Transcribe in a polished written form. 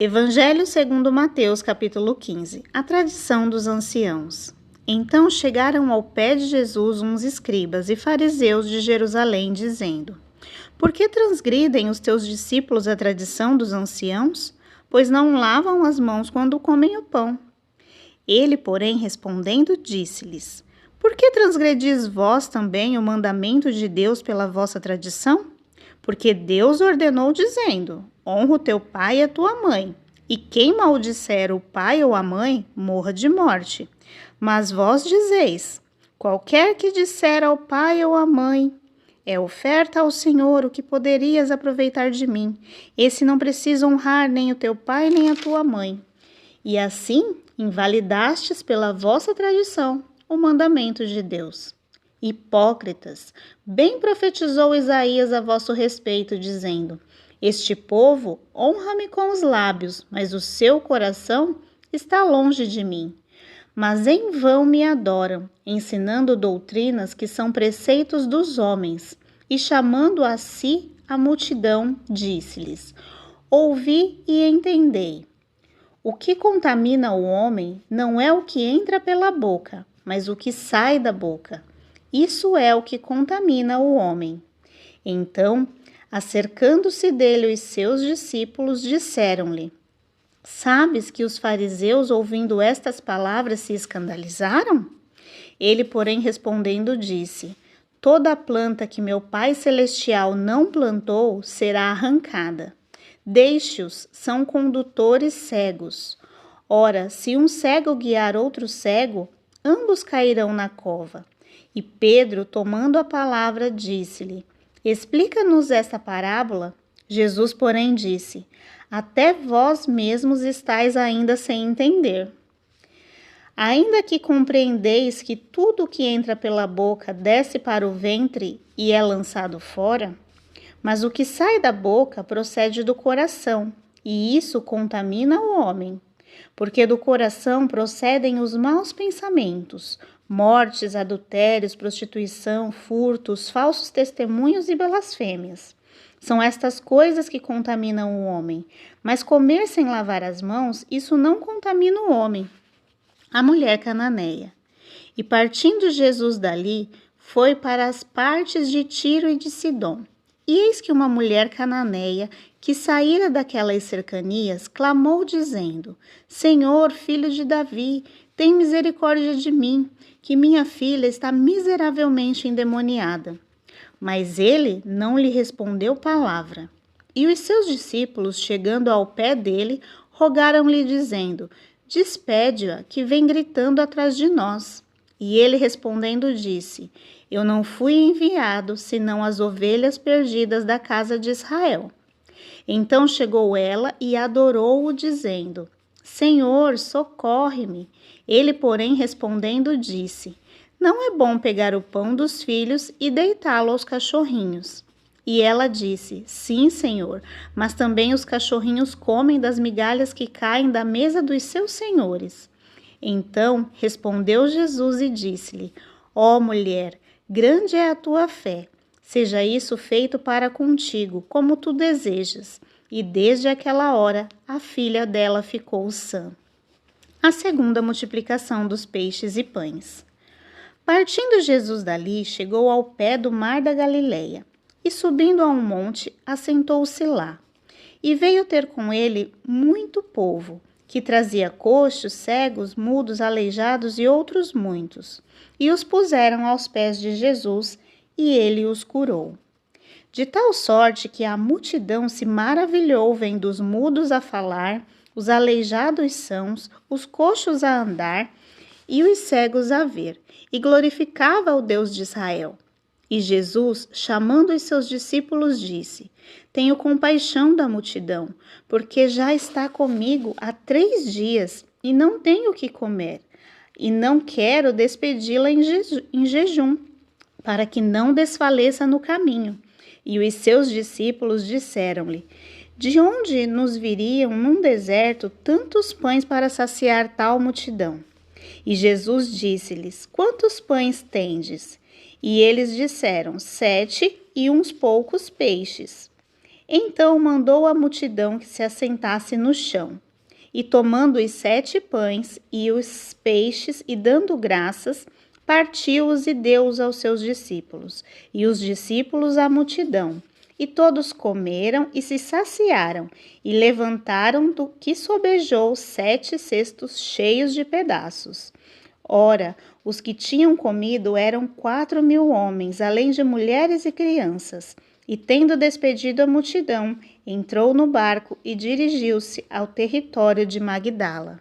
Evangelho segundo Mateus, capítulo 15. A tradição dos anciãos. Então chegaram ao pé de Jesus uns escribas e fariseus de Jerusalém, dizendo: Por que transgridem os teus discípulos a tradição dos anciãos? Pois não lavam as mãos quando comem o pão. Ele, porém, respondendo, disse-lhes: Por que transgredis vós também o mandamento de Deus pela vossa tradição? Porque Deus ordenou dizendo: honra o teu pai e a tua mãe, e quem maldisser o pai ou a mãe, morra de morte. Mas vós dizeis: qualquer que disser ao pai ou à mãe, é oferta ao Senhor o que poderias aproveitar de mim. Esse não precisa honrar nem o teu pai nem a tua mãe. E assim invalidastes pela vossa tradição o mandamento de Deus. Hipócritas, bem profetizou Isaías a vosso respeito, dizendo: Este povo honra-me com os lábios, mas o seu coração está longe de mim. Mas em vão me adoram, ensinando doutrinas que são preceitos dos homens. E chamando a si a multidão, disse-lhes: Ouvi e entendei. O que contamina o homem não é o que entra pela boca, mas o que sai da boca. Isso é o que contamina o homem. Então, acercando-se dele os seus discípulos, disseram-lhe: Sabes que os fariseus, ouvindo estas palavras, se escandalizaram? Ele, porém, respondendo, disse: Toda planta que meu Pai Celestial não plantou será arrancada. Deixe-os, são condutores cegos. Ora, se um cego guiar outro cego, ambos cairão na cova. E Pedro, tomando a palavra, disse-lhe: Explica-nos esta parábola. Jesus, porém, disse: Até vós mesmos estáis ainda sem entender. Ainda que compreendeis que tudo o que entra pela boca desce para o ventre e é lançado fora, mas o que sai da boca procede do coração, e isso contamina o homem. Porque do coração procedem os maus pensamentos, mortes, adultérios, prostituição, furtos, falsos testemunhos e blasfêmias. São estas coisas que contaminam o homem, mas comer sem lavar as mãos, isso não contamina o homem. A mulher cananeia. E partindo Jesus dali, foi para as partes de Tiro e de Sidom. E eis que uma mulher cananeia, que saíra daquelas cercanias, clamou dizendo: Senhor, filho de Davi, tem misericórdia de mim, que minha filha está miseravelmente endemoniada. Mas ele não lhe respondeu palavra. E os seus discípulos, chegando ao pé dele, rogaram-lhe dizendo: Despede-a, que vem gritando atrás de nós. E ele respondendo disse: Eu não fui enviado, senão as ovelhas perdidas da casa de Israel. Então chegou ela e adorou-o, dizendo: Senhor, socorre-me. Ele, porém, respondendo, disse: Não é bom pegar o pão dos filhos e deitá-lo aos cachorrinhos. E ela disse: Sim, Senhor, mas também os cachorrinhos comem das migalhas que caem da mesa dos seus senhores. Então respondeu Jesus e disse-lhe: Ó mulher, grande é a tua fé. Seja isso feito para contigo, como tu desejas. E desde aquela hora, a filha dela ficou sã. A segunda multiplicação dos peixes e pães. Partindo Jesus dali, chegou ao pé do mar da Galileia, e subindo a um monte, assentou-se lá. E veio ter com ele muito povo, que trazia coxos, cegos, mudos, aleijados e outros muitos, e os puseram aos pés de Jesus, e ele os curou. De tal sorte que a multidão se maravilhou vendo os mudos a falar, os aleijados sãos, os coxos a andar e os cegos a ver, e glorificava o Deus de Israel. E Jesus, chamando os seus discípulos, disse: Tenho compaixão da multidão, porque já está comigo há 3 dias e não tenho o que comer, e não quero despedi-la em jejum, para que não desfaleça no caminho. E os seus discípulos disseram-lhe: De onde nos viriam num deserto tantos pães para saciar tal multidão? E Jesus disse-lhes: Quantos pães tendes? E eles disseram: 7 e uns poucos peixes. Então mandou a multidão que se assentasse no chão. E tomando os 7 pães e os peixes, e dando graças, partiu-os e deu-os aos seus discípulos, e os discípulos à multidão. E todos comeram e se saciaram, e levantaram do que sobejou 7 cestos cheios de pedaços. Ora, os que tinham comido eram 4.000 homens, além de mulheres e crianças. E tendo despedido a multidão, entrou no barco e dirigiu-se ao território de Magdala.